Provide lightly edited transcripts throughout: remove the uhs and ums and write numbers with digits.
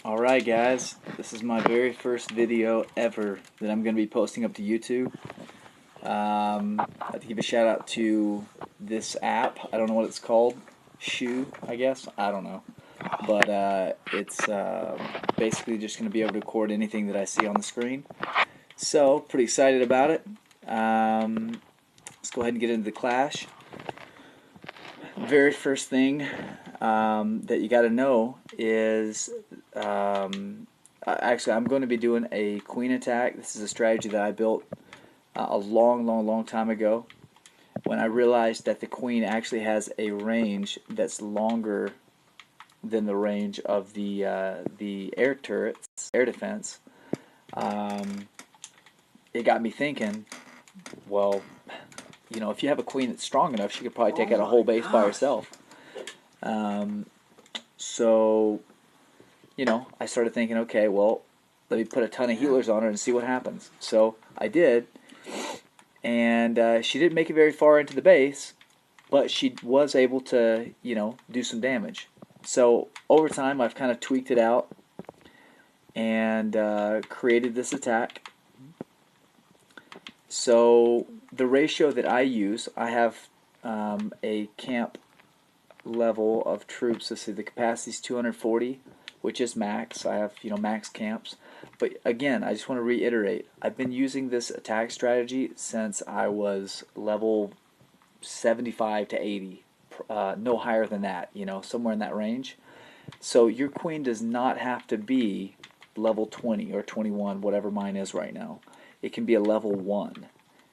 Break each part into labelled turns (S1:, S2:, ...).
S1: Alright guys, this is my very first video ever that I'm going to be posting up to YouTube. I'd like to give a shout out to this app. I don't know what it's called. Shoe, I guess? I don't know. But it's basically just going to be able to record anything that I see on the screen. So, pretty excited about it. Let's go ahead and get into the clash. Very first thing that you got to know is actually I'm going to be doing a queen attack. This is a strategy that I built a long time ago when I realized that the queen actually has a range that's longer than the range of the air turrets, air defense. It got me thinking, well, you know, if you have a queen that's strong enough, she could probably take out a whole base by herself. So, you know, I started thinking, okay, well, let me put a ton of healers on her and see what happens. So I did, and she didn't make it very far into the base, but she was able to, you know, do some damage. So over time, I've kind of tweaked it out and created this attack. So the ratio that I use, I have a camp level of troops. Let's see, the capacity is 240, which is max. I have, you know, max camps. But again, I just want to reiterate, I've been using this attack strategy since I was level 75 to 80. No higher than that, you know, somewhere in that range. So your queen does not have to be level 20 or 21, whatever mine is right now. It can be a level 1.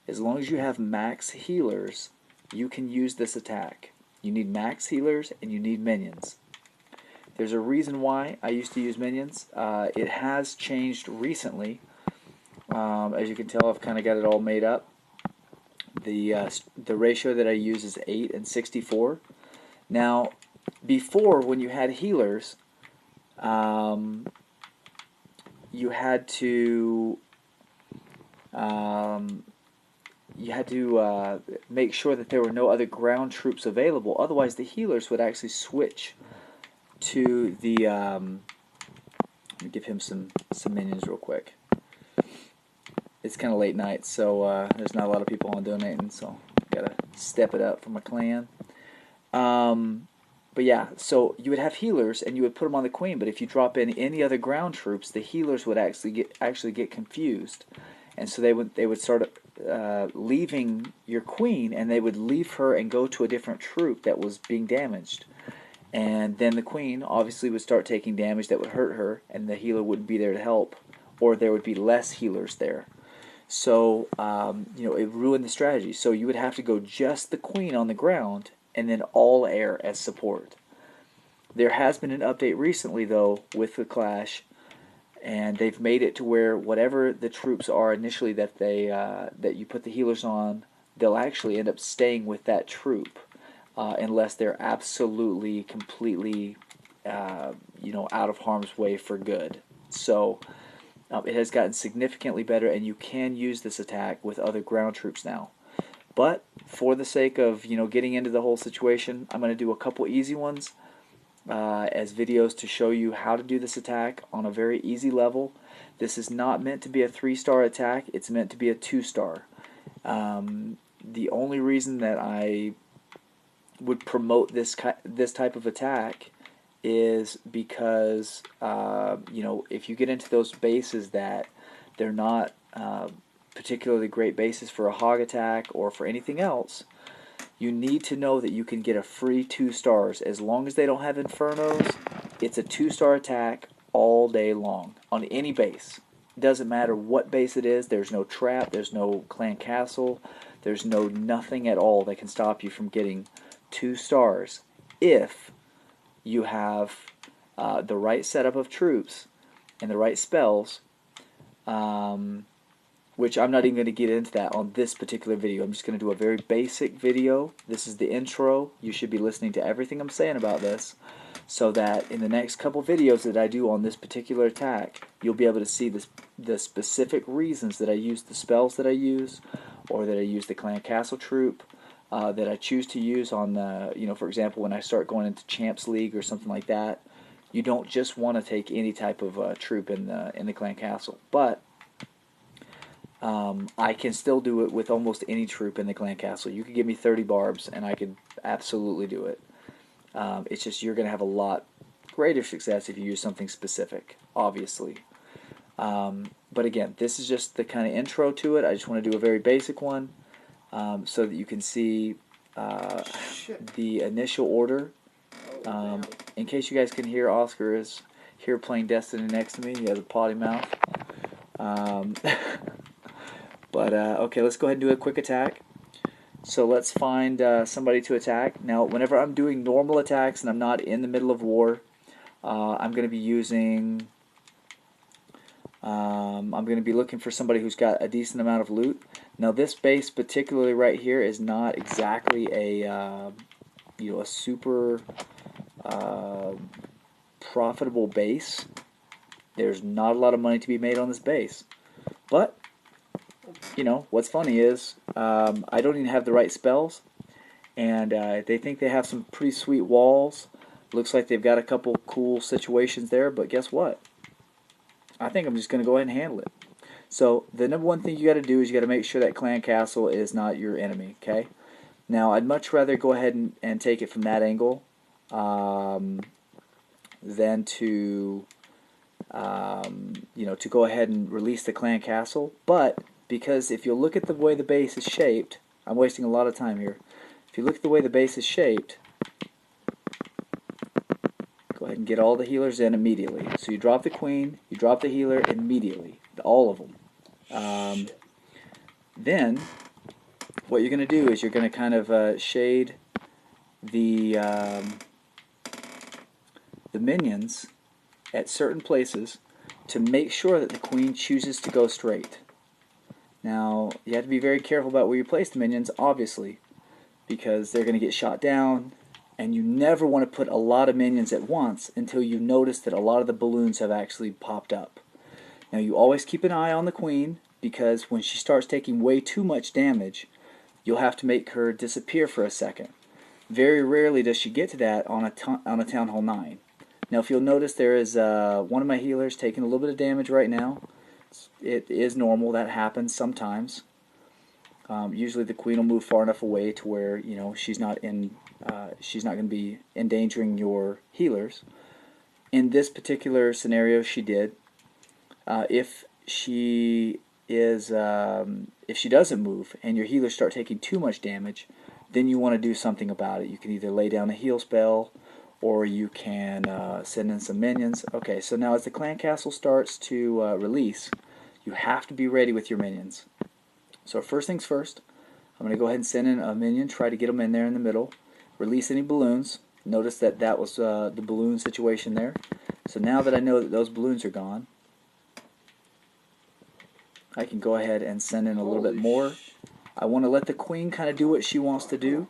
S1: As long as you have max healers, you can use this attack. You need max healers and you need minions. There's a reason why I used to use minions. It has changed recently. As you can tell, I've kind of got it all made up. The ratio that I use is 8 and 64. Now, before, when you had healers, you had to make sure that there were no other ground troops available. Otherwise, the healers would actually switch to the. Let me give him some minions real quick. It's kind of late night, so there's not a lot of people on donating, so gotta step it up for my clan. But yeah, so you would have healers and you would put them on the queen. But if you drop in any other ground troops, the healers would actually get confused, and so they would start leaving your queen, and they would leave her and go to a different troop that was being damaged. And then the queen obviously would start taking damage that would hurt her, and the healer wouldn't be there to help, or there would be less healers there. So you know, it ruined the strategy. So you would have to go just the queen on the ground, and then all air as support. There has been an update recently, though, with the Clash, and they've made it to where whatever the troops are initially that that you put the healers on, they'll actually end up staying with that troop, unless they're absolutely, completely, you know, out of harm's way for good. So it has gotten significantly better, and you can use this attack with other ground troops now. But for the sake of, you know, getting into the whole situation, I'm going to do a couple easy ones as videos to show you how to do this attack on a very easy level. This is not meant to be a 3-star attack. It's meant to be a 2-star. The only reason that I would promote this type of attack is because you know, if you get into those bases that they're not particularly great bases for a hog attack or for anything else, you need to know that you can get a free 2 stars. As long as they don't have infernos, it's a 2-star attack all day long on any base. Doesn't matter what base it is. There's no trap, there's no clan castle, there's no nothing at all that can stop you from getting 2 stars if you have the right setup of troops and the right spells, which I'm not even going to get into that on this particular video. I'm just going to do a very basic video. This is the intro. You should be listening to everything I'm saying about this, so that in the next couple videos that I do on this particular attack, you'll be able to see the specific reasons that I use the spells that I use, or that I use the clan castle troop, that I choose to use on the, you know, for example, when I start going into Champs League or something like that. you don't just want to take any type of troop in the clan castle. But I can still do it with almost any troop in the clan castle. You could give me 30 barbs, and I could absolutely do it. It's just you're going to have a lot greater success if you use something specific, obviously. But again, this is just the kind of intro to it. I just want to do a very basic one so that you can see the initial order. In case you guys can hear, Oscar is here playing Destiny next to me. He has a potty mouth. But okay, let's go ahead and do a quick attack. So let's find somebody to attack. Now, whenever I'm doing normal attacks and I'm not in the middle of war, I'm going to be using... I'm going to be looking for somebody who's got a decent amount of loot. Now, this base, particularly right here, is not exactly a a super profitable base. There's not a lot of money to be made on this base, but what's funny is I don't even have the right spells, and they think they have some pretty sweet walls. Looks like they've got a couple cool situations there, but guess what? I think I'm just going to go ahead and handle it. So the number one thing you got to do is you got to make sure that clan castle is not your enemy. Okay. Now I'd much rather go ahead and take it from that angle than to to go ahead and release the clan castle. But because if you look at the way the base is shaped, I'm wasting a lot of time here. If you look at the way the base is shaped, go ahead and get all the healers in immediately. So you drop the queen, you drop the healer immediately, all of them. Then what you're going to do is you're going to kind of shade the minions at certain places to make sure that the queen chooses to go straight. Now, you have to be very careful about where you place the minions, obviously, because they're going to get shot down, and you never want to put a lot of minions at once until you notice that a lot of the balloons have actually popped up. Now, you always keep an eye on the queen, because when she starts taking way too much damage, you'll have to make her disappear for a second. Very rarely does she get to that on a Town Hall 9. Now, if you'll notice, there is one of my healers taking a little bit of damage right now. It is normal. That happens sometimes. Usually, the queen will move far enough away to where she's not going to be endangering your healers. In this particular scenario, she did. If she doesn't move and your healers start taking too much damage, then you want to do something about it. You can either lay down a heal spell, or you can send in some minions. Okay, so now as the clan castle starts to release, you have to be ready with your minions. So first things first, I'm going to go ahead and send in a minion, try to get them in there in the middle, release any balloons. Notice that that was the balloon situation there. So now that I know that those balloons are gone, I can go ahead and send in a little bit more. I want to let the queen kind of do what she wants to do.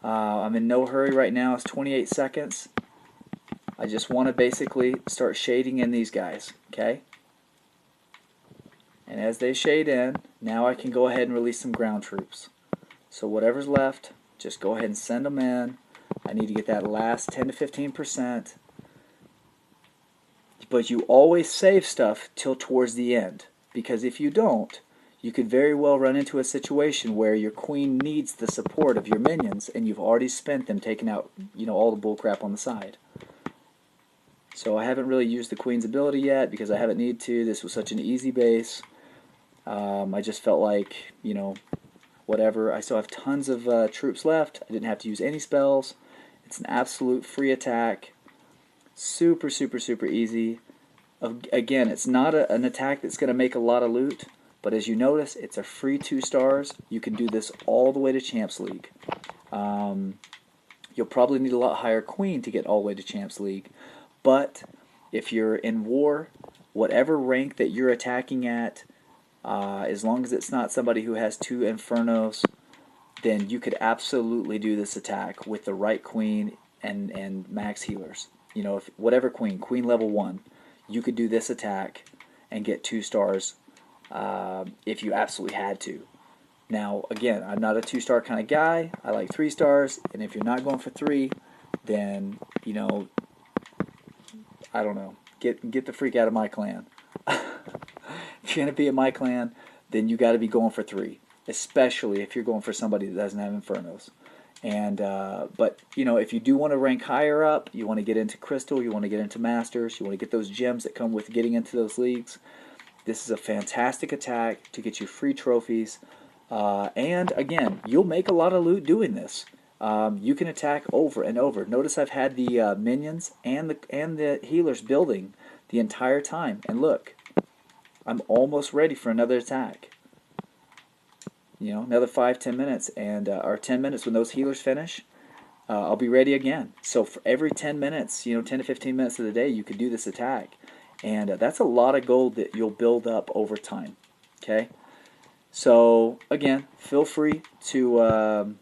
S1: I'm in no hurry right now. It's 28 seconds. I just want to basically start shading in these guys, okay? And as they shade in, now I can go ahead and release some ground troops. So whatever's left, just go ahead and send them in. I need to get that last 10 to 15%. But you always save stuff till towards the end, because if you don't, you could very well run into a situation where your queen needs the support of your minions, and you've already spent them taking out, all the bullcrap on the side. So I haven't really used the queen's ability yet because I haven't needed to. This was such an easy base. I just felt like, whatever. I still have tons of troops left. I didn't have to use any spells. It's an absolute free attack. Super, super, super easy. Again, it's not an attack that's going to make a lot of loot. But as you notice, it's a free 2 stars. You can do this all the way to Champs League. You'll probably need a lot higher queen to get all the way to Champs League. But if you're in war, whatever rank that you're attacking at, as long as it's not somebody who has 2 Infernos, then you could absolutely do this attack with the right queen and max healers. If whatever queen level 1, you could do this attack and get 2 stars. If you absolutely had to. Now, again, I'm not a 2-star kind of guy. I like 3 stars, and if you're not going for 3, then, I don't know. Get the freak out of my clan. If you're gonna be in my clan, then you got to be going for 3, especially if you're going for somebody that doesn't have Infernos. And but you know, if you do want to rank higher up, you want to get into Crystal, you want to get into Masters, you want to get those gems that come with getting into those leagues. This is a fantastic attack to get you free trophies. And again, you'll make a lot of loot doing this. You can attack over and over. Notice I've had the minions and the healers building the entire time. And look, I'm almost ready for another attack. You know, another 5-10 minutes, and or 10 minutes when those healers finish, I'll be ready again. So for every 10 minutes, you know, 10 to 15 minutes of the day, you could do this attack, and that's a lot of gold that you'll build up over time. Okay, so again, feel free to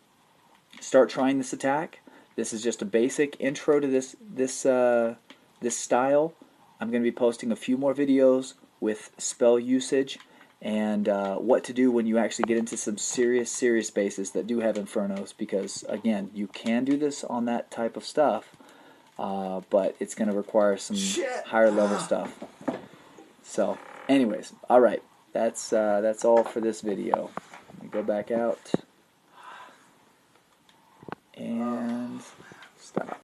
S1: start trying this attack. This is just a basic intro to this style. I'm going to be posting a few more videos with spell usage and what to do when you actually get into some serious bases that do have Infernos, because again, you can do this on that type of stuff, but it's going to require some higher level stuff. So anyways, alright, that's all for this video. Let me go back out and stop.